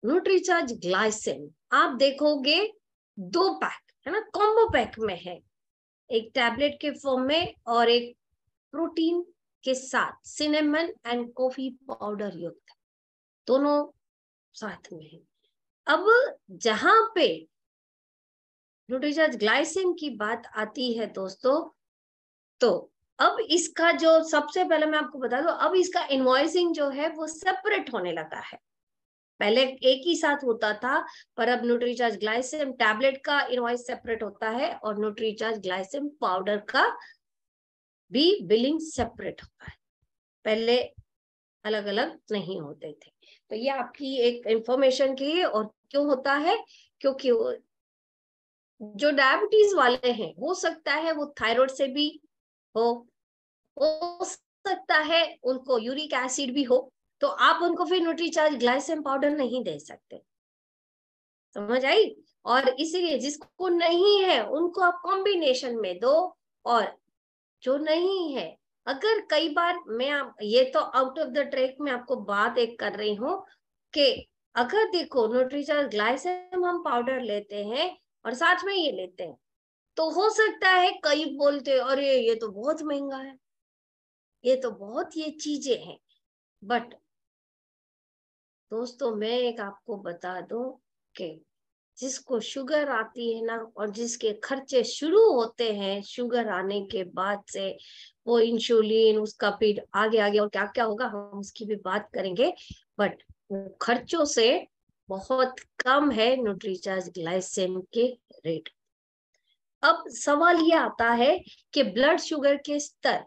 Nutricharge glycine आप देखोगे 2 pack है ना, कॉम्बो पैक में है, एक टैबलेट के फॉर्म में और एक प्रोटीन के साथ सिनेमन एंड कॉफी पाउडर युक्त, दोनों साथ में है। अब जहां पे न्यूट्रीचार्ज ग्लाइसिन की बात आती है दोस्तों, तो अब इसका जो सबसे पहले मैं आपको बता दूं, अब इसका इनवॉइसिंग जो है वो सेपरेट होने लगा है। पहले एक ही साथ होता था, पर अब न्यूट्रीचार्ज ग्लाइसिन टैबलेट का इनवॉइस सेपरेट होता है और न्यूट्रीचार्ज ग्लाइसिन पाउडर का भी बिलिंग सेपरेट होता है। पहले अलग अलग नहीं होते थे। तो ये आपकी एक इंफॉर्मेशन की है। और क्यों होता है, क्योंकि जो डायबिटीज वाले हैं, हो सकता है वो थायराइड से भी हो सकता है उनको यूरिक एसिड भी हो, तो आप उनको फिर न्यूट्रीचार्ज ग्लाइसिन पाउडर नहीं दे सकते, समझ आई। और इसीलिए जिसको नहीं है उनको आप कॉम्बिनेशन में दो, और जो नहीं है, अगर कई बार ये तो आउट ऑफ द ट्रैक में आपको बात एक कर रही हूँ कि अगर देखो न्यूट्रीचार्ज ग्लाइसिन हम पाउडर लेते हैं और साथ में ये लेते हैं, तो हो सकता है कई बोलते अरे ये तो बहुत महंगा है, ये तो बहुत ये चीजें हैं। बट दोस्तों मैं एक आपको बता दूं कि जिसको शुगर आती है ना, और जिसके खर्चे शुरू होते हैं शुगर आने के बाद से, वो इंसुलिन उसका फिर आगे आगे और क्या क्या होगा हम उसकी भी बात करेंगे, बट खर्चों से बहुत कम है न्यूट्रीचार्ज ग्लाइसिन के रेट। अब सवाल ये आता है कि ब्लड शुगर के स्तर,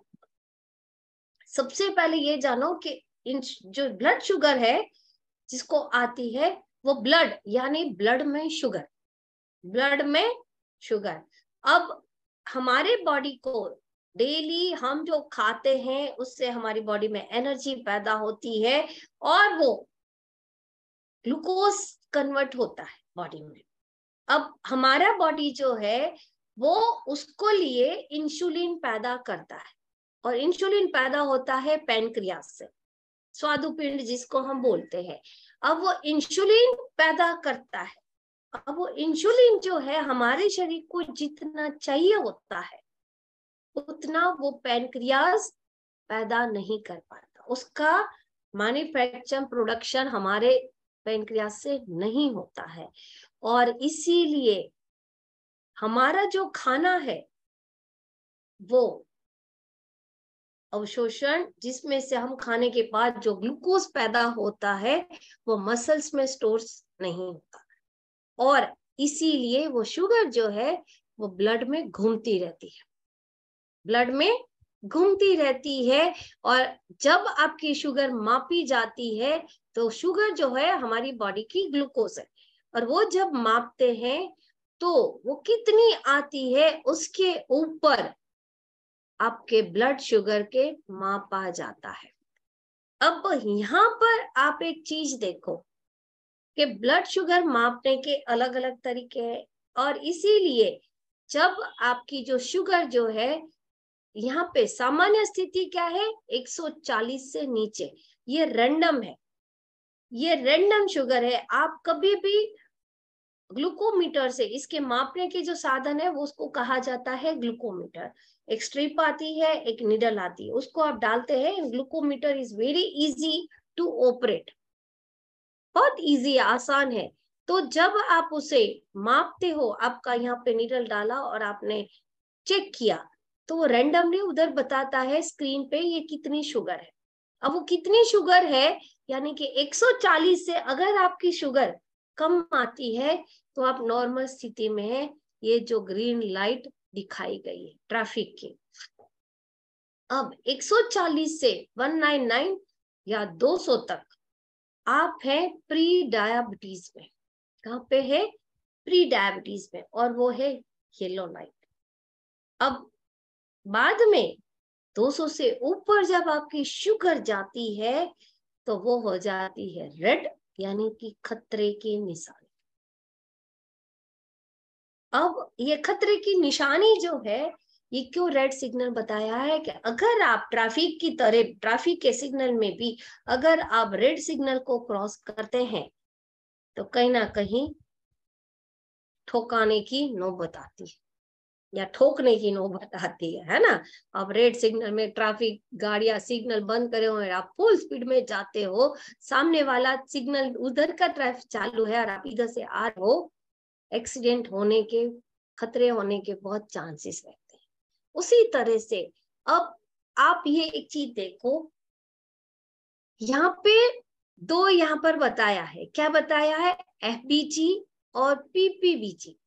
सबसे पहले ये जानो कि जो ब्लड शुगर है जिसको आती है, वो ब्लड यानी ब्लड में शुगर, ब्लड में शुगर। अब हमारे बॉडी को डेली हम जो खाते हैं उससे हमारी बॉडी में एनर्जी पैदा होती है और वो ग्लूकोज कन्वर्ट होता है बॉडी में। अब हमारा बॉडी जो है वो उसको लिए इंसुलिन पैदा करता है, और इंसुलिन पैदा होता है पैनक्रियास से, स्वादुपिंड जिसको हम बोलते हैं। अब वो इंसुलिन पैदा करता है, अब वो इंसुलिन जो है हमारे शरीर को जितना चाहिए होता है उतना वो पैनक्रियास पैदा नहीं कर पाता, उसका मैन्युफैक्चर प्रोडक्शन हमारे पैनक्रियास से नहीं होता है। और इसीलिए हमारा जो खाना है वो अवशोषण, जिसमें से हम खाने के बाद जो ग्लूकोज पैदा होता है वो मसल्स में स्टोर नहीं होता, और इसीलिए वो शुगर जो है वो ब्लड में घूमती रहती है, ब्लड में घूमती रहती है। और जब आपकी शुगर मापी जाती है तो शुगर जो है हमारी बॉडी की ग्लूकोज है, और वो जब मापते हैं तो वो कितनी आती है उसके ऊपर आपके ब्लड शुगर के मापा जाता है। अब यहाँ पर आप एक चीज देखो कि ब्लड शुगर मापने के अलग अलग तरीके हैं, और इसीलिए जब आपकी जो शुगर जो है, यहाँ पे सामान्य स्थिति क्या है 140 से नीचे, ये रैंडम है, ये रैंडम शुगर है। आप कभी भी ग्लूकोमीटर से, इसके मापने के जो साधन है वो उसको कहा जाता है ग्लूकोमीटर, एक स्ट्रिप आती है एक निडल आती है, उसको आप डालते हैं। Glucometer is very easy to operate, बहुत इजी आसान है। तो जब आप उसे मापते हो, आपका यहाँ पे निडल डाला और आपने चेक किया, तो वो रैंडमली उधर बताता है स्क्रीन पे ये कितनी शुगर है। अब वो कितनी शुगर है, यानी कि 140 से अगर आपकी शुगर कम आती है तो आप नॉर्मल स्थिति में है। ये जो ग्रीन लाइट दिखाई गई है ट्रैफिक की, अब 140 से 199 या 200 तक आप है प्री डायबिटीज में। कहाँ पे है? प्री डायबिटीज में, और वो है येलो लाइट। अब बाद में 200 से ऊपर जब आपकी शुगर जाती है तो वो हो जाती है रेड, यानी कि खतरे की निशानी। अब ये खतरे की निशानी जो है, ये क्यों रेड सिग्नल बताया है कि अगर आप ट्रैफिक की तरह, ट्रैफिक के सिग्नल में भी अगर आप रेड सिग्नल को क्रॉस करते हैं तो कहीं ना कहीं ठोकाने की नौबत आती है या ठोकने की नौबत आती है ना। अब रेड सिग्नल में ट्रैफिक गाड़ियां सिग्नल बंद करे हुए, आप फुल स्पीड में जाते हो, सामने वाला सिग्नल उधर का ट्रैफिक चालू है और आप इधर से आ रहे हो, एक्सीडेंट होने के, खतरे होने के बहुत चांसेस रहते हैं। उसी तरह से अब आप ये एक चीज देखो, यहाँ पे दो यहाँ पर बताया है, क्या बताया है, एफबीजी और पीपीबीजी,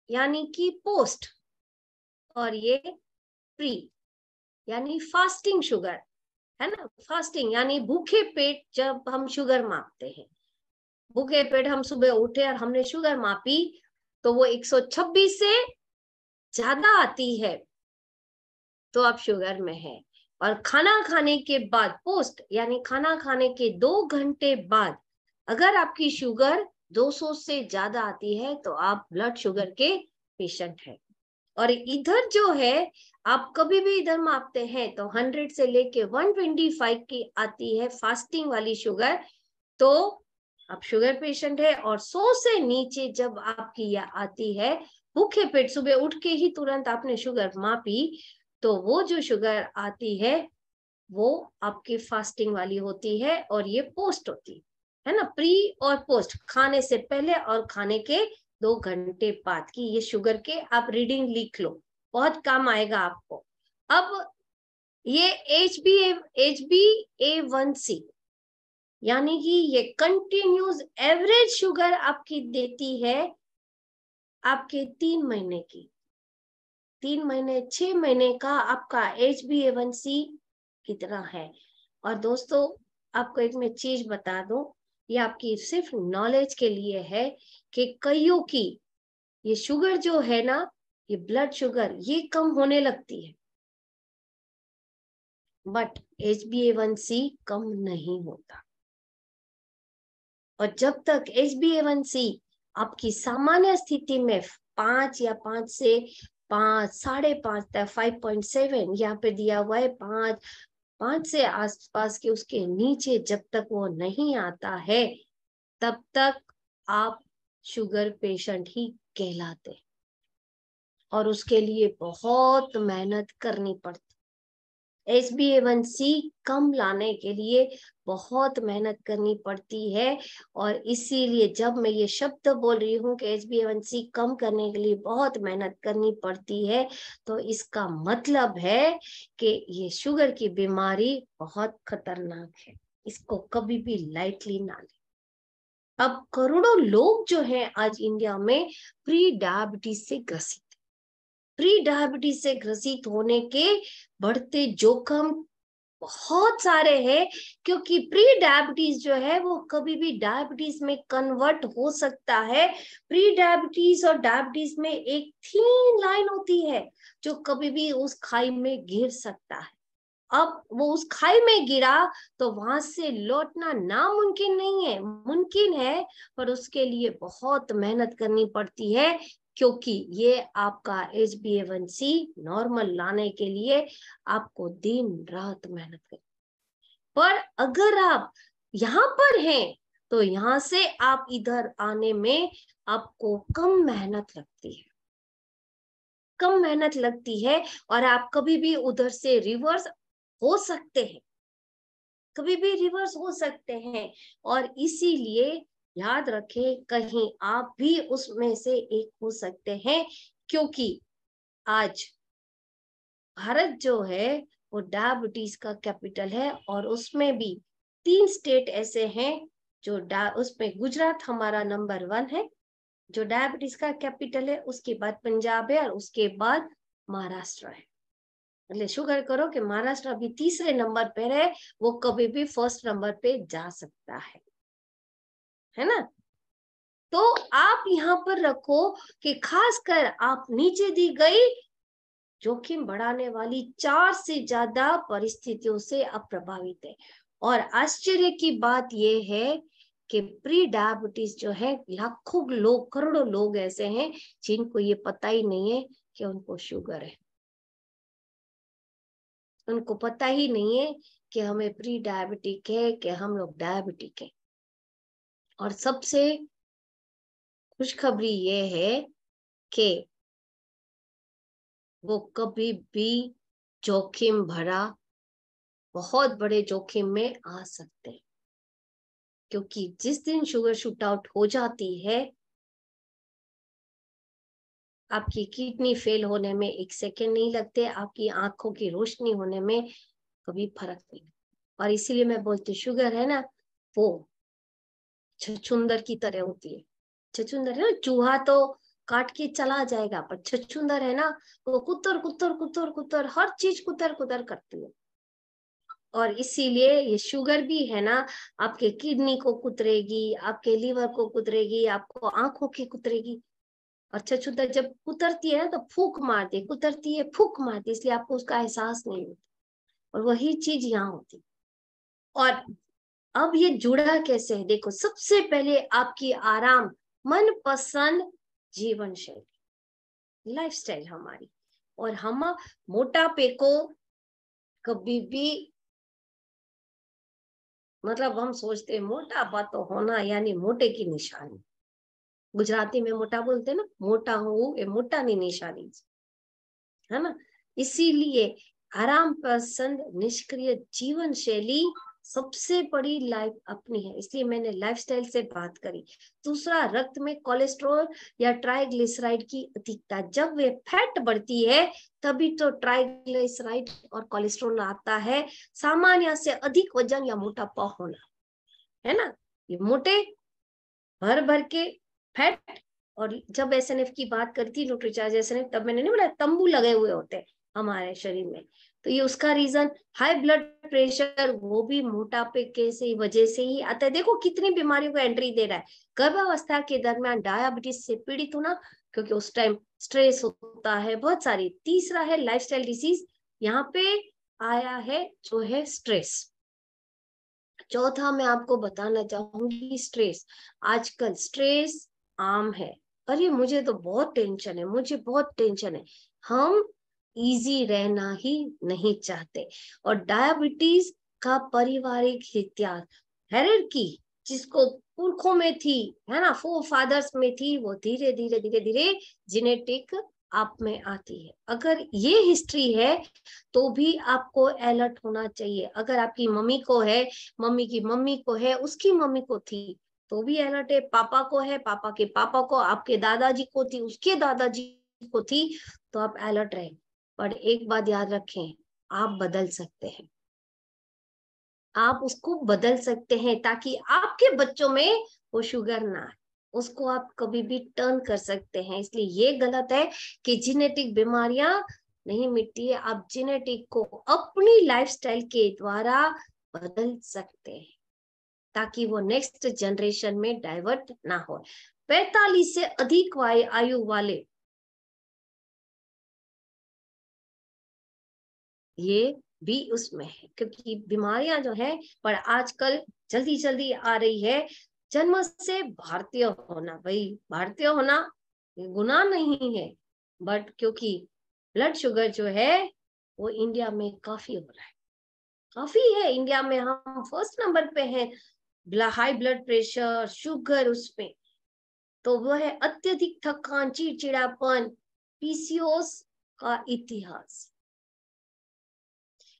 यानी कि पोस्ट, और ये प्री यानी फास्टिंग शुगर, है ना। फास्टिंग यानी भूखे पेट जब हम शुगर मापते हैं, भूखे पेट हम सुबह उठे और हमने शुगर मापी तो वो 126 से ज्यादा आती है तो आप शुगर में है। और खाना खाने के बाद पोस्ट यानी खाना खाने के 2 घंटे बाद अगर आपकी शुगर 200 से ज्यादा आती है तो आप ब्लड शुगर के पेशेंट है। और इधर जो है आप कभी भी इधर मापते हैं तो 100 से लेके 125 की आती है फास्टिंग वाली शुगर, तो आप शुगर पेशेंट है। और 100 से नीचे जब आपकी यह आती है, भूखे पेट सुबह उठ के ही तुरंत आपने शुगर मापी, तो वो जो शुगर आती है वो आपकी फास्टिंग वाली होती है और ये पोस्ट होती है ना। प्री और पोस्ट, खाने से पहले और खाने के 2 घंटे बाद की ये शुगर के आप रीडिंग लिख लो, बहुत काम आएगा आपको। अब ये HbA1c यानी कि ये कंटिन्यूस एवरेज शुगर आपकी देती है आपके 3 महीने की, 3 महीने 6 महीने का आपका HbA1c कितना है। और दोस्तों आपको एक मैं चीज बता दूं, ये आपकी सिर्फ नॉलेज के लिए है कि कईयों की ये शुगर जो है ना, ये ब्लड शुगर ये कम होने लगती है, बट HbA1c कम नहीं होता। और जब तक HbA1c आपकी सामान्य स्थिति में 5 या 5 से 5 5.5 तक 5.7 यहाँ पे दिया हुआ है, 5 से आसपास के उसके नीचे जब तक वो नहीं आता है तब तक आप शुगर पेशेंट ही कहलाते हैं। और उसके लिए बहुत मेहनत करनी पड़ती, HbA1c कम लाने के लिए बहुत मेहनत करनी पड़ती है। और इसीलिए जब मैं ये शब्द बोल रही हूँ कि HbA1c कम करने के लिए बहुत मेहनत करनी पड़ती है, तो इसका मतलब है कि ये शुगर की बीमारी बहुत खतरनाक है, इसको कभी भी लाइटली ना लें। अब करोड़ों लोग जो हैं आज इंडिया में प्री डायबिटीज से ग्रसित, प्री डायबिटीज से ग्रसित होने के बढ़ते जोखिम बहुत सारे हैं, क्योंकि प्री डायबिटीज जो है वो कभी भी डायबिटीज में कन्वर्ट हो सकता है। प्री डायबिटीज और डायबिटीज में एक थीन लाइन होती है जो कभी भी उस खाई में गिर सकता है। अब वो उस खाई में गिरा तो वहां से लौटना नामुमकिन नहीं है, मुमकिन है, पर उसके लिए बहुत मेहनत करनी पड़ती है, क्योंकि ये आपका HbA1c नॉर्मल लाने के लिए आपको दिन रात मेहनत करनी। पर अगर आप यहाँ पर हैं तो यहाँ से आप इधर आने में आपको कम मेहनत लगती है, कम मेहनत लगती है, और आप कभी भी उधर से रिवर्स हो सकते हैं, कभी भी रिवर्स हो सकते हैं। और इसीलिए याद रखें कहीं आप भी उसमें से एक हो सकते हैं, क्योंकि आज भारत जो है वो डायबिटीज का कैपिटल है। और उसमें भी 3 स्टेट ऐसे हैं जो उसमें गुजरात हमारा नंबर 1 है जो डायबिटीज का कैपिटल है, उसके बाद पंजाब है और उसके बाद महाराष्ट्र है। એટલે शुगर करो कि महाराष्ट्र अभी तीसरे नंबर पर है, वो कभी भी फर्स्ट नंबर पे जा सकता है ना। तो आप यहाँ पर रखो कि खासकर आप नीचे दी गई जोखिम बढ़ाने वाली 4 से ज्यादा परिस्थितियों से आप प्रभावित है। और आश्चर्य की बात यह है कि प्री डायबिटीज जो है, लाखों लोग, करोड़ों लोग ऐसे हैं जिनको ये पता ही नहीं है कि उनको शुगर है, उनको पता ही नहीं है कि हमें प्री डायबिटिक है, कि हम लोग डायबिटिक है। और सबसे खुशखबरी ये है कि वो कभी भी जोखिम भरा, बहुत बड़े जोखिम में आ सकते हैं, क्योंकि जिस दिन शुगर शूट आउट हो जाती है, आपकी किडनी फेल होने में 1 सेकेंड नहीं लगते, आपकी आंखों की रोशनी होने में कभी फर्क नहीं। और इसीलिए मैं बोलती हूँ, शुगर है ना, वो छछूंदर की तरह होती है। छछूंदर है ना, चूहा तो काट के चला जाएगा, पर छछूंदर है ना, वो कुतर कुतर कुतर कुतर हर चीज कुतर कुतर करती है। और इसीलिए ये शुगर भी है ना, आपके किडनी को कुतरेगी, आपके लीवर को कुतरेगी, आपको आंखों की कुतरेगी। और छछूंदर जब कुतरती है ना, तो फूक मारती, कुतरती है फूक मारती, इसलिए आपको उसका एहसास नहीं होता। और वही चीज यहाँ होती। और अब ये जुड़ा कैसे है, देखो, सबसे पहले आपकी आराम, मनपसंद जीवन शैली, लाइफस्टाइल हमारी। और हम मोटापे को कभी भी, मतलब हम सोचते हैं मोटापा तो होना यानी मोटे की निशानी। गुजराती में मोटा बोलते हैं ना, मोटा हो ये मोटा नहीं निशानी, है ना। इसीलिए आराम पसंद निष्क्रिय जीवन शैली सबसे बड़ी लाइफ अपनी है, इसलिए मैंने लाइफस्टाइल से बात करी। दूसरा, रक्त में कोलेस्ट्रॉल या ट्राइग्लिसराइड की अधिकता, जब वे फैट बढ़ती है तभी तो ट्राइग्लिसराइड और कोलेस्ट्रॉल आता है। सामान्य से अधिक वजन या मोटापा होना, है ना, ये मोटे भर भर के फैट। और जब एसएनएफ की बात करी थी, न्यूट्रीचार्ज एसएनएफ, तब मैंने नहीं बोला तंबू लगे हुए होते हैं हमारे शरीर में, तो ये उसका रीजन। हाई ब्लड प्रेशर, वो भी मोटापे के से वजह से ही आता है। देखो कितनी बीमारियों को एंट्री दे रहा है। गर्भावस्था के दरमियान डायबिटीज से पीड़ित होना, क्योंकि उस टाइम स्ट्रेस होता है बहुत सारी। तीसरा है लाइफस्टाइल डिसीज, यहाँ पे आया है जो है स्ट्रेस। चौथा मैं आपको बताना चाहूंगी स्ट्रेस। आजकल स्ट्रेस आम है। अरे मुझे तो बहुत टेंशन है, मुझे बहुत टेंशन है। हम इजी रहना ही नहीं चाहते। और डायबिटीज का पारिवारिक इतिहास, हेरेडकी, जिसको पुरखों में थी, है ना, फोर फादर्स में थी, वो धीरे धीरे धीरे धीरे जेनेटिक आप में आती है। अगर ये हिस्ट्री है तो भी आपको अलर्ट होना चाहिए। अगर आपकी मम्मी को है, मम्मी की मम्मी को है, उसकी मम्मी को थी, तो भी अलर्ट है। पापा को है, पापा के पापा को, आपके दादाजी को थी, उसके दादाजी को थी, तो आप अलर्ट रहे। पर एक बात याद रखें, आप बदल सकते हैं, आप उसको बदल सकते हैं, ताकि आपके बच्चों में वो शुगर ना आए, उसको आप कभी भी टर्न कर सकते हैं। इसलिए ये गलत है कि जेनेटिक बीमारियां नहीं मिटती है, आप जेनेटिक को अपनी लाइफस्टाइल के द्वारा बदल सकते हैं, ताकि वो नेक्स्ट जनरेशन में डाइवर्ट ना हो। 45 से अधिक आयु वाले ये भी उसमें है, क्योंकि बीमारियां जो है पर आजकल जल्दी जल्दी आ रही है। जन्म से भारतीय होना, भाई भारतीय होना गुनाह नहीं है, बट क्योंकि ब्लड शुगर जो है वो इंडिया में काफी हो रहा है, काफी है। इंडिया में हम फर्स्ट नंबर पे हैं, हाई ब्लड प्रेशर, शुगर, उसमें। तो वो है अत्यधिक थकान, चिड़चिड़ापन, पीसीओएस का इतिहास।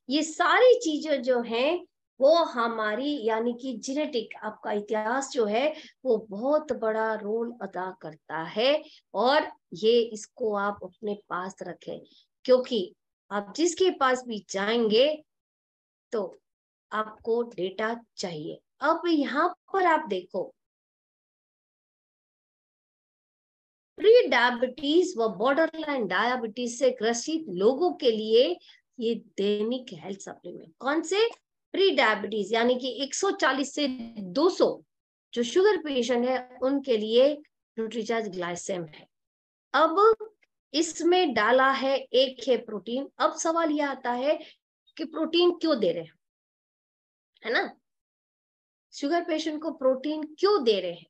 ये सारी चीजें जो हैं वो हमारी यानी कि जेनेटिक, आपका इतिहास जो है वो बहुत बड़ा रोल अदा करता है। और ये इसको आप अपने पास रखें, क्योंकि आप जिसके पास भी जाएंगे तो आपको डेटा चाहिए। अब यहाँ पर आप देखो, प्री डायबिटीज व बॉर्डर लाइन डायबिटीज से ग्रसित लोगों के लिए ये दैनिक हेल्थ सप्लीमेंट, कौन से, प्री डायबिटीज यानी कि 140 से 200 जो शुगर पेशेंट है उनके लिए न्यूट्रीचार्ज ग्लाइसेम है। अब इसमें डाला है एक है प्रोटीन। अब सवाल यह आता है कि प्रोटीन क्यों दे रहे हैं, है ना, शुगर पेशेंट को प्रोटीन क्यों दे रहे हैं?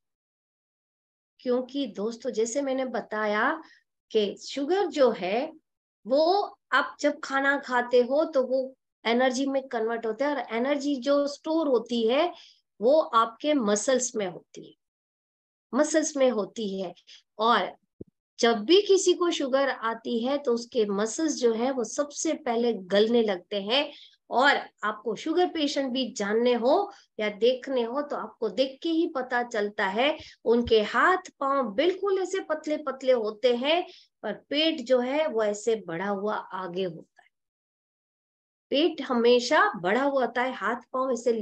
क्योंकि दोस्तों जैसे मैंने बताया कि शुगर जो है वो आप जब खाना खाते हो तो वो एनर्जी में कन्वर्ट होता है, और एनर्जी जो स्टोर होती है वो आपके मसल्स में होती है। मसल्स में होती है। और जब भी किसी को शुगर आती है तो उसके मसल्स जो है वो सबसे पहले गलने लगते हैं। और आपको शुगर पेशेंट भी जानने हो या देखने हो तो आपको देख के ही पता चलता है, उनके हाथ पांव बिल्कुल ऐसे पतले पतले होते हैं, पर पेट जो है वो ऐसे बढ़ा हुआ आगे होता है। पेट हमेशा बढ़ा हुआ होता है, हाथ पांव ऐसे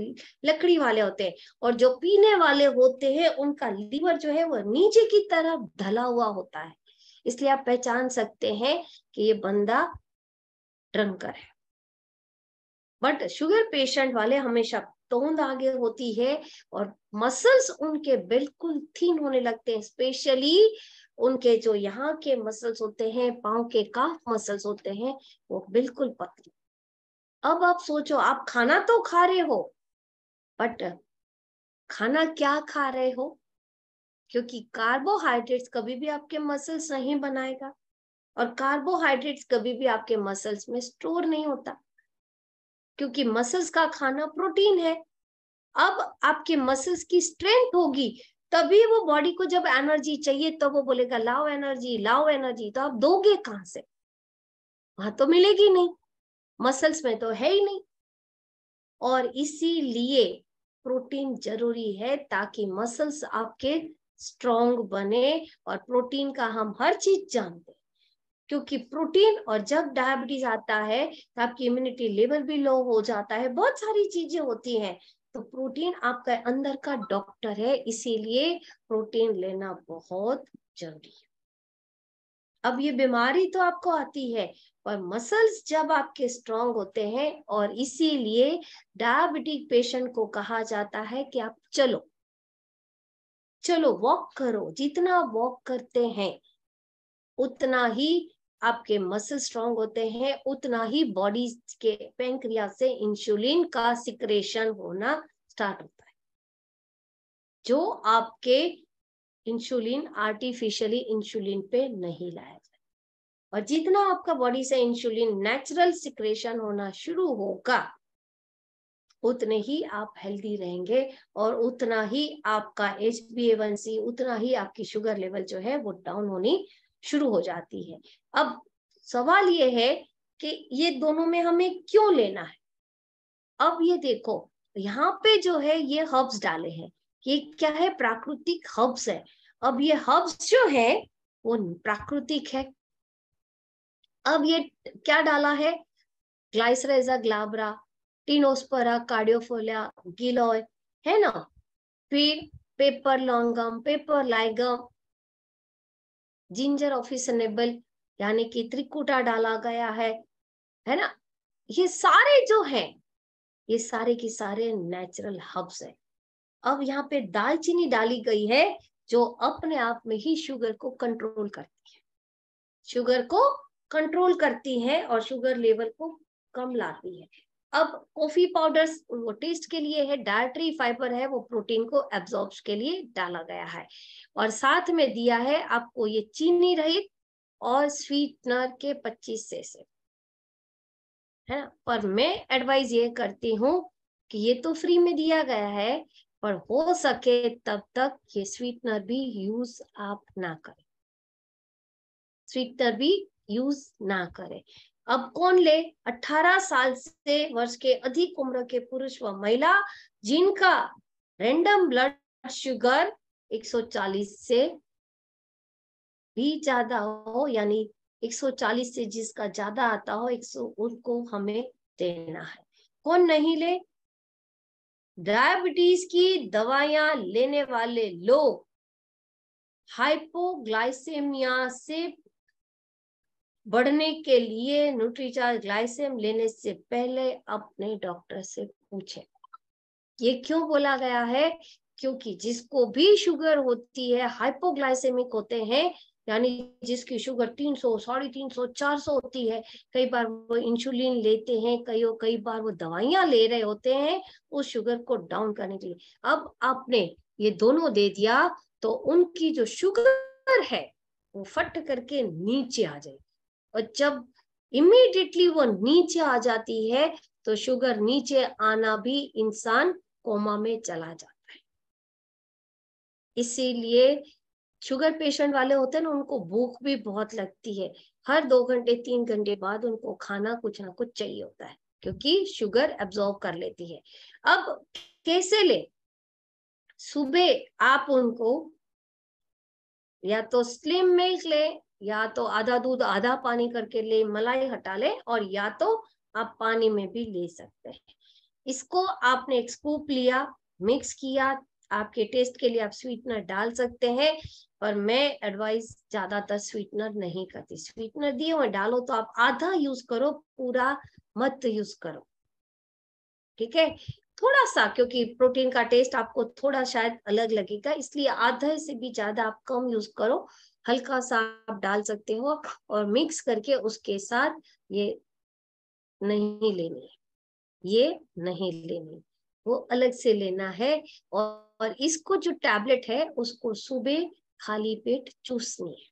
लकड़ी वाले होते हैं। और जो पीने वाले होते हैं उनका लीवर जो है वो नीचे की तरफ ढला हुआ होता है। इसलिए आप पहचान सकते हैं कि ये बंदा ड्रंकर है। बट शुगर पेशेंट वाले हमेशा तोंद आगे होती है और मसल्स उनके बिल्कुल थीन होने लगते हैं। स्पेशली उनके जो यहाँ के मसल्स होते हैं, पांव के काफ मसल्स होते हैं, वो बिल्कुल पतले। अब आप सोचो, आप खाना तो खा रहे हो, बट खाना क्या खा रहे हो? क्योंकि कार्बोहाइड्रेट्स कभी भी आपके मसल्स नहीं बनाएगा, और कार्बोहाइड्रेट्स कभी भी आपके मसल्स में स्टोर नहीं होता, क्योंकि मसल्स का खाना प्रोटीन है। अब आपके मसल्स की स्ट्रेंथ होगी, तभी वो बॉडी को जब एनर्जी चाहिए तो वो बोलेगा लाओ एनर्जी, लाओ एनर्जी। तो आप दोगे कहां से? वहां तो मिलेगी नहीं, मसल्स में तो है ही नहीं। और इसीलिए प्रोटीन जरूरी है ताकि मसल्स आपके स्ट्रॉन्ग बने। और प्रोटीन का हम हर चीज जानते हैं, क्योंकि प्रोटीन, और जब डायबिटीज आता है तो आपकी इम्यूनिटी लेवल भी लो हो जाता है, बहुत सारी चीजें होती हैं। तो प्रोटीन आपका अंदर का डॉक्टर है, इसीलिए प्रोटीन लेना बहुत जरूरी है। अब ये बीमारी तो आपको आती है, पर मसल्स जब आपके स्ट्रांग होते हैं, और इसीलिए डायबिटिक पेशेंट को कहा जाता है कि आप चलो चलो वॉक करो। जितना वॉक करते हैं उतना ही आपके मसल स्ट्रांग होते हैं, उतना ही बॉडी के पैंक्रियास से इंसुलिन का सिक्रेशन होना स्टार्ट होता है, जो आपके इंसुलिन आर्टिफिशियली इंसुलिन पे नहीं लाया जाए। और जितना आपका बॉडी से इंसुलिन नेचुरल सिक्रेशन होना शुरू होगा, उतने ही आप हेल्दी रहेंगे, और उतना ही आपका HbA1c, उतना ही आपकी शुगर लेवल जो है वो डाउन होनी शुरू हो जाती है। अब सवाल ये है कि ये दोनों में हमें क्यों लेना है? अब ये देखो, यहाँ पे जो है ये हर्ब्स डाले हैं, ये क्या है? प्राकृतिक हर्ब्स है। अब ये हर्ब्स जो है वो प्राकृतिक है। अब ये क्या डाला है? ग्लाइसरेजा ग्लाब्रा, टिनोस्परा कार्डियोफोलिया, गिलोय, है ना? फिर पेपर लॉन्गम, पेपर लाइगम, जिंजर ऑफिसनेबल यानी कि त्रिकुटा डाला गया है ना? ये सारे जो हैं, ये सारे के सारे नेचुरल हर्ब्स है। अब यहाँ पे दालचीनी डाली गई है, जो अपने आप में ही शुगर को कंट्रोल करती है, शुगर को कंट्रोल करती है और शुगर लेवल को कम लाती है। अब कॉफी पाउडर्स वो टेस्ट के लिए है, डायट्री फाइबर है, वो प्रोटीन को एब्जॉर्ब के लिए डाला गया है। और साथ में दिया है आपको ये चीनी रहित और स्वीटनर के 25 से, है ना? पर मैं एडवाइज ये करती हूँ कि ये तो फ्री में दिया गया है, पर हो सके तब तक ये स्वीटनर भी यूज आप ना करें, स्वीटनर भी यूज ना करें। अब कौन ले? 18 साल से वर्ष के अधिक उम्र के पुरुष व महिला जिनका रैंडम ब्लड शुगर 140 से भी ज्यादा हो, यानी 140 से जिसका ज्यादा आता हो 100, उनको हमें देना है। कौन नहीं ले? डायबिटीज की दवाइयां लेने वाले लोग हाइपोग्लाइसेमिया से बढ़ने के लिए न्यूट्रीचार्ज ग्लाइसेम लेने से पहले अपने डॉक्टर से पूछें। ये क्यों बोला गया है? क्योंकि जिसको भी शुगर होती है, हाइपोग्लाइसेमिक होते हैं, यानी जिसकी शुगर 300, 350, 400 होती है, कई बार वो इंसुलिन लेते हैं, कई बार वो दवाइयां ले रहे होते हैं उस शुगर को डाउन करने के लिए। अब आपने ये दोनों दे दिया तो उनकी जो शुगर है वो फट करके नीचे आ जाएगी, और जब इमीडिएटली वो नीचे आ जाती है तो शुगर नीचे आना भी इंसान कोमा में चला जाता है। इसीलिए शुगर पेशेंट वाले होते हैं ना, उनको भूख भी बहुत लगती है, हर 2 घंटे 3 घंटे बाद उनको खाना कुछ ना कुछ चाहिए होता है, क्योंकि शुगर एब्जॉर्ब कर लेती है। अब कैसे ले? सुबह आप उनको या तो स्लिम मिल्क ले, या तो आधा दूध आधा पानी करके ले, मलाई हटा ले, और या तो आप पानी में भी ले सकते हैं। इसको आपने एक स्कूप लिया, मिक्स किया, आपके टेस्ट के लिए आप स्वीटनर डाल सकते हैं, पर मैं एडवाइस ज्यादातर स्वीटनर नहीं करती। स्वीटनर दिए हुए डालो तो आप आधा यूज करो, पूरा मत यूज करो, ठीक है? थोड़ा सा, क्योंकि प्रोटीन का टेस्ट आपको थोड़ा शायद अलग लगेगा, इसलिए आधे से भी ज्यादा आप कम यूज करो, हल्का सा आप डाल सकते हो, और मिक्स करके उसके साथ ये नहीं लेनी है, ये नहीं लेनी, वो अलग से लेना है। और इसको जो टैबलेट है उसको सुबह खाली पेट चूसनी है।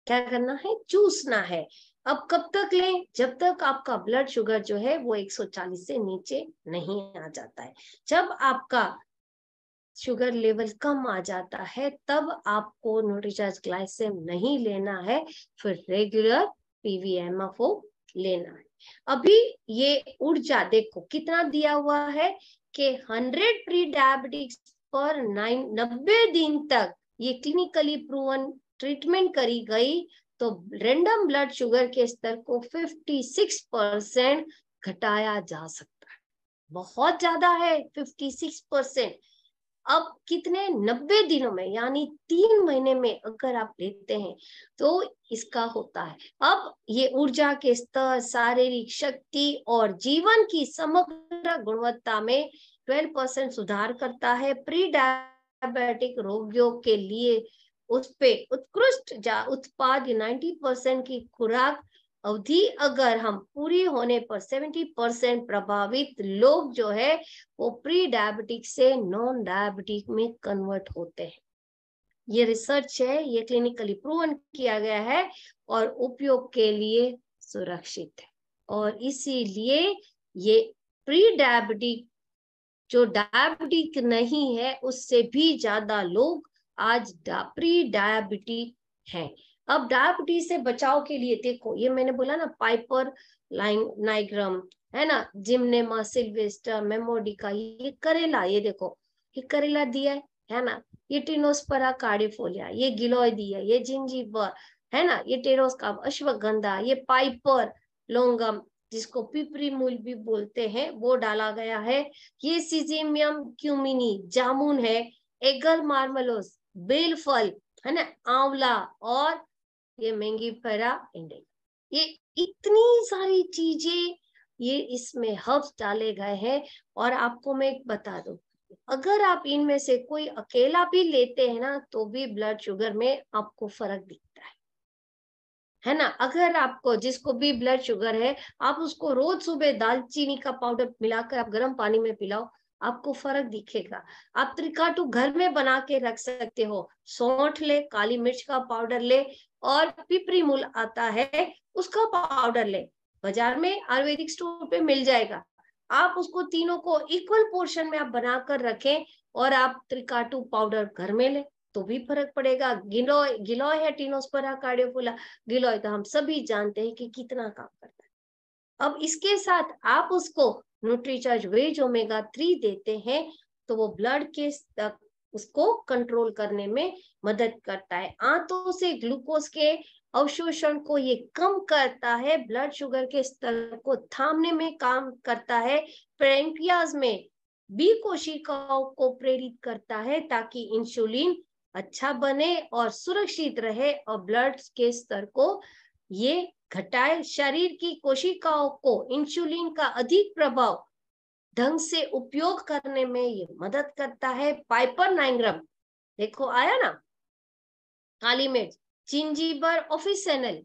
क्या करना है? चूसना है। अब कब तक लें? जब तक आपका ब्लड शुगर जो है वो 140 से नीचे नहीं आ जाता है। जब आपका शुगर लेवल कम आ जाता है तब आपको न्यूट्रीचार्ज ग्लाइसेम नहीं लेना है, फिर रेगुलर पीवीएमएफओ लेना है। अभी ये ऊर्जा देखो कितना दिया हुआ है कि 100 प्री डायबिटिक्स पर 90 दिन तक ये क्लिनिकली प्रूवन ट्रीटमेंट करी गई, तो रैंडम ब्लड शुगर के स्तर को 56% घटाया जा सकता है। बहुत ज्यादा है 56%। अब कितने? 90 दिनों में, यानी 3 महीने में अगर आप लेते हैं तो इसका होता है। अब ये ऊर्जा के स्तर, शारीरिक शक्ति और जीवन की समग्र गुणवत्ता में 12% सुधार करता है। प्री डायबिटिक रोगियों के लिए उस पे उत्कृष्ट उत्पाद 90% की खुराक अवधि अगर हम पूरी होने पर 70% प्रभावित लोग जो है वो प्री डायबिटिक से नॉन डायबिटिक में कन्वर्ट होते हैं। ये रिसर्च है, ये क्लिनिकली प्रूवन किया गया है और उपयोग के लिए सुरक्षित है। और इसीलिए ये प्री डायबिटिक, जो डायबिटिक नहीं है उससे भी ज्यादा लोग आज प्री डायबिटिक हैं। अब डायबिटीज से बचाव के लिए देखो, ये मैंने बोला ना, पाइपर नाइग्राम है ना, जिम्नेमा सिल्वेस्टर, मेमोडिका, ये करेला, ये देखो ये करेला दिया है ना, ये टिनोस्परा कार्डिफोलिया, ये गिलोय दिया, ये जिंजीबर है ना, ये टेरोस्काप, अश्वगंधा, ये पाइपर लोंगम जिसको पिपरी मूल भी बोलते हैं वो डाला गया है, ये सिजिमियम क्यूमिनी जामुन है, एगल मार्मलोस बेल फल है ना, आंवला, और ये मैंगीफेरा इंडिका। ये इतनी सारी चीजें ये इसमें हर्ब्स डाले गए हैं। और आपको मैं एक बता दूं, अगर आप इनमें से कोई अकेला भी लेते हैं ना तो भी ब्लड शुगर में आपको फर्क दिखता है ना। अगर आपको, जिसको भी ब्लड शुगर है, आप उसको रोज सुबह दालचीनी का पाउडर मिलाकर आप गर्म पानी में पिलाओ, आपको फर्क दिखेगा। आप त्रिकाटू घर में बना के रख सकते हो, सौंठ ले, काली मिर्च का पाउडर ले, और पिपरी मूल आता है उसका पाउडर ले, बाजार में आयुर्वेदिक स्टोर पे मिल जाएगा। आप उसको तीनों को इक्वल पोर्शन में आप बनाकर रखें और आप त्रिकाटू पाउडर घर में ले तो भी फर्क पड़ेगा। गिलोय, गिलोय है टिनोस्परा कार्डियोफुला, गिलोय तो हम सभी जानते हैं कि कितना काम करता है। अब इसके साथ आप उसको न्यूट्रीचार्ज वेज ओमेगा 3 देते हैं तो वो ब्लड के उसको कंट्रोल करने में मदद करता है। आंतों से ग्लूकोज के अवशोषण को ये कम करता है, ब्लड शुगर के स्तर को थामने में काम करता है, पैंक्रियाज में बी कोशिकाओं को प्रेरित करता है ताकि इंसुलिन अच्छा बने और सुरक्षित रहे और ब्लड के स्तर को ये घटाए। शरीर की कोशिकाओं को इंसुलिन का अधिक प्रभाव ढंग से उपयोग करने में ये मदद करता है। पाइपर नाइग्राम देखो आया ना, काली मिर्च, जिंजीबर ऑफिसिनल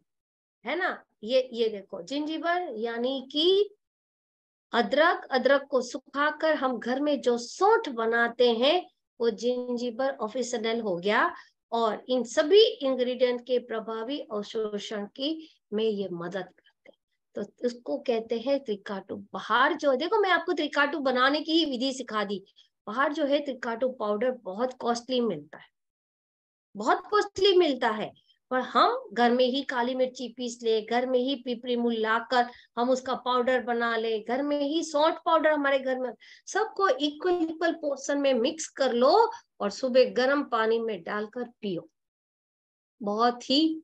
है ना, ये देखो जिंजीबर यानी कि अदरक, अदरक को सुखाकर हम घर में जो सौंठ बनाते हैं वो जिंजीबर ऑफिसिनल हो गया। और इन सभी इंग्रेडिएंट के प्रभावी अवशोषण की में ये मदद करते हैं, तो उसको कहते हैं त्रिकाटू। बाहर जो देखो, मैं आपको त्रिकाटू बनाने की ही विधि सिखा दी, बाहर जो है त्रिकाटो पाउडर बहुत कॉस्टली मिलता है, बहुत कॉस्टली मिलता है, पर हम घर में ही काली मिर्ची पीस ले, घर में ही पिपरी मूल लाकर हम उसका पाउडर बना ले, घर में ही सौंठ पाउडर हमारे घर में, सबको इक्वल इक्वल पोर्शन में मिक्स कर लो और सुबह गर्म पानी में डालकर पियो। बहुत ही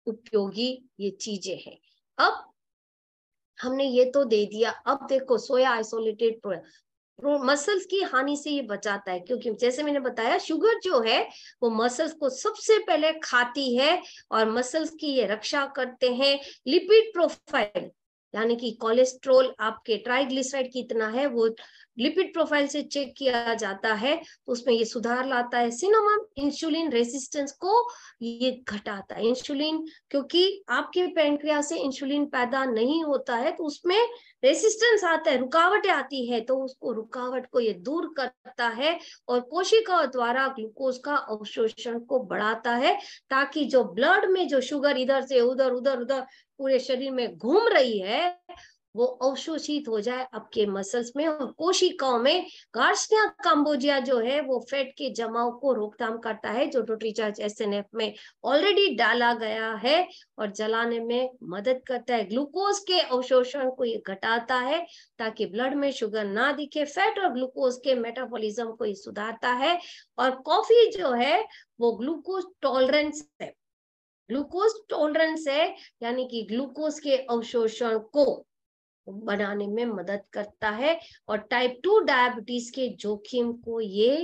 उपयोगी ये चीजें हैं। अब हमने ये तो दे दिया, अब देखो सोया आइसोलेटेड मसल्स की हानि से ये बचाता है, क्योंकि जैसे मैंने बताया शुगर जो है वो मसल्स को सबसे पहले खाती है और मसल्स की ये रक्षा करते हैं। लिपिड प्रोफाइल यानी कि कोलेस्ट्रोल आपके ट्राइग्लिसराइड कितना है वो लिपिड प्रोफाइल से चेक किया जाता है, तो उसमें ये सुधार लाता है। सिनेमम इंसुलिन रेसिस्टेंस को ये घटाता है। इंसुलिन, क्योंकि आपके पैंक्रियास से इंसुलिन पैदा नहीं होता है तो उसमें रेसिस्टेंस आता है, रुकावटें आती है, तो उसको रुकावट को ये दूर करता है और कोशिकाओं द्वारा ग्लूकोज का अवशोषण को बढ़ाता है, ताकि जो ब्लड में जो शुगर इधर से उधर उधर उधर पूरे शरीर में घूम रही है वो अवशोषित हो जाए आपके मसल्स में और कोशिकाओं में। गार्सिनिया काम्बोजिया जो है वो फैट के जमाव को रोकथाम करता है, जो न्यूट्रीचार्ज एसएनएफ में ऑलरेडी डाला गया है, और जलाने में मदद करता है। ग्लूकोज के अवशोषण को ये घटाता है ताकि ब्लड में शुगर ना दिखे। फैट और ग्लूकोज के मेटाबॉलिज्म को ये सुधारता है। और कॉफी जो है वो ग्लूकोज टॉलरेंस है, ग्लूकोज टॉलरेंस है यानी कि ग्लूकोज के अवशोषण को बनाने में मदद करता है और टाइप 2 डायबिटीज के जोखिम को ये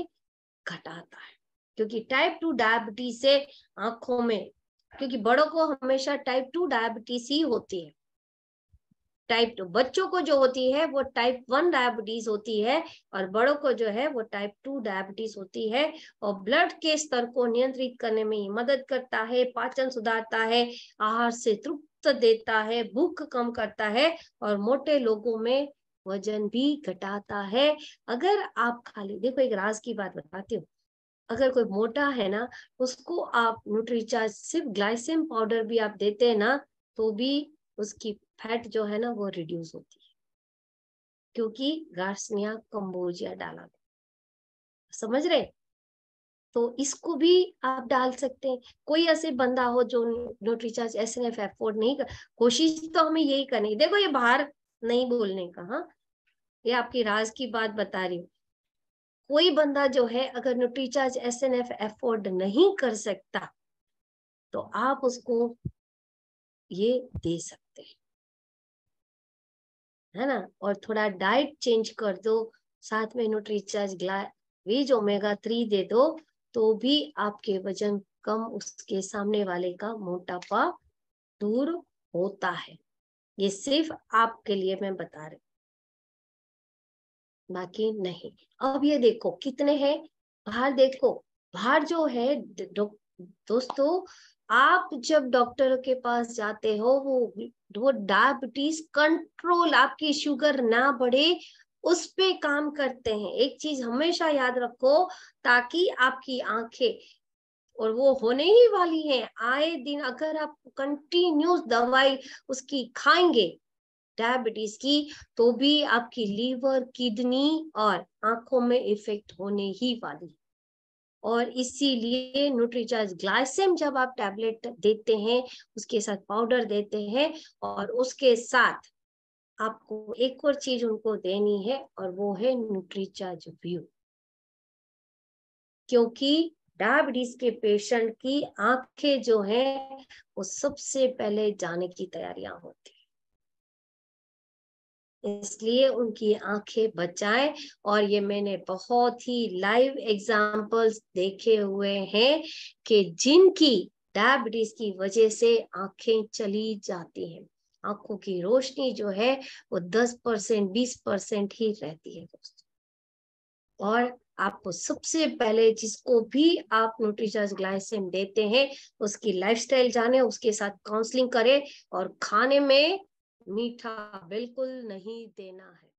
घटाता है, क्योंकि टाइप 2 डायबिटीज से आंखों में, क्योंकि बड़ों को हमेशा टाइप 2 डायबिटीज ही होती है, टाइप 2 बच्चों को जो होती है वो टाइप 1 डायबिटीज होती है और बड़ों को जो है वो टाइप 2 डायबिटीज होती है। और ब्लड के स्तर को नियंत्रित करने में ये मदद करता है, पाचन सुधारता है, आहार से तृप्त देता है, भूख कम करता है और मोटे लोगों में वजन भी घटाता है। अगर आप खाली देखो, एक राज की बात बताती हूँ, अगर कोई मोटा है ना उसको आप न्यूट्रीचार्ज सिर्फ ग्लाइसेम पाउडर भी आप देते हैं ना तो भी उसकी फैट जो है ना वो रिड्यूस होती है, क्योंकि गार्सिनिया काम्बोजिया डाला गया। समझ रहे? तो इसको भी आप डाल सकते हैं। कोई ऐसे बंदा हो जो न्यूट्रीचार्ज एसएनएफ अफोर्ड नहीं कर, कोशिश तो हमें यही करनी, देखो ये बाहर नहीं बोलने का, हाँ ये आपकी राज की बात बता रही हूँ। कोई बंदा जो है अगर न्यूट्रीचार्ज एसएनएफ अफोर्ड नहीं कर सकता तो आप उसको ये दे सकते हैं, है ना। और थोड़ा डाइट चेंज कर दो, साथ में न्यूट्रीचार्ज वीज ओमेगा 3 दे दो, तो भी आपके वजन कम, उसके सामने वाले का मोटापा दूर होता है। ये सिर्फ आपके लिए मैं बता रही, बाकी नहीं। अब ये देखो कितने हैं बाहर, देखो बाहर जो है दोस्तों, आप जब डॉक्टर के पास जाते हो वो डायबिटीज कंट्रोल, आपकी शुगर ना बढ़े उस पे काम करते हैं। एक चीज हमेशा याद रखो, ताकि आपकी आंखें, और वो होने ही वाली है आए दिन, अगर आप कंटिन्यूस दवाई उसकी खाएंगे डायबिटीज की तो भी आपकी लीवर, किडनी और आंखों में इफेक्ट होने ही वाली। और इसीलिए न्यूट्रीचार्ज ग्लाइसेम जब आप टैबलेट देते हैं उसके साथ पाउडर देते हैं, और उसके साथ आपको एक और चीज उनको देनी है और वो है न्यूट्रीचार्ज व्यू, क्योंकि डायबिटीज के पेशेंट की आंखें जो है वो सबसे पहले जाने की तैयारियां होती है, इसलिए उनकी आंखें बचाएं। और ये मैंने बहुत ही लाइव एग्जांपल्स देखे हुए हैं कि जिनकी डायबिटीज की वजह से आंखें चली जाती हैं, आंखों की रोशनी जो है वो 10% 20% ही रहती है दोस्तों। और आपको सबसे पहले जिसको भी आप न्यूट्रीचार्ज ग्लाइसेम देते हैं उसकी लाइफस्टाइल जाने, उसके साथ काउंसलिंग करें और खाने में मीठा बिल्कुल नहीं देना है।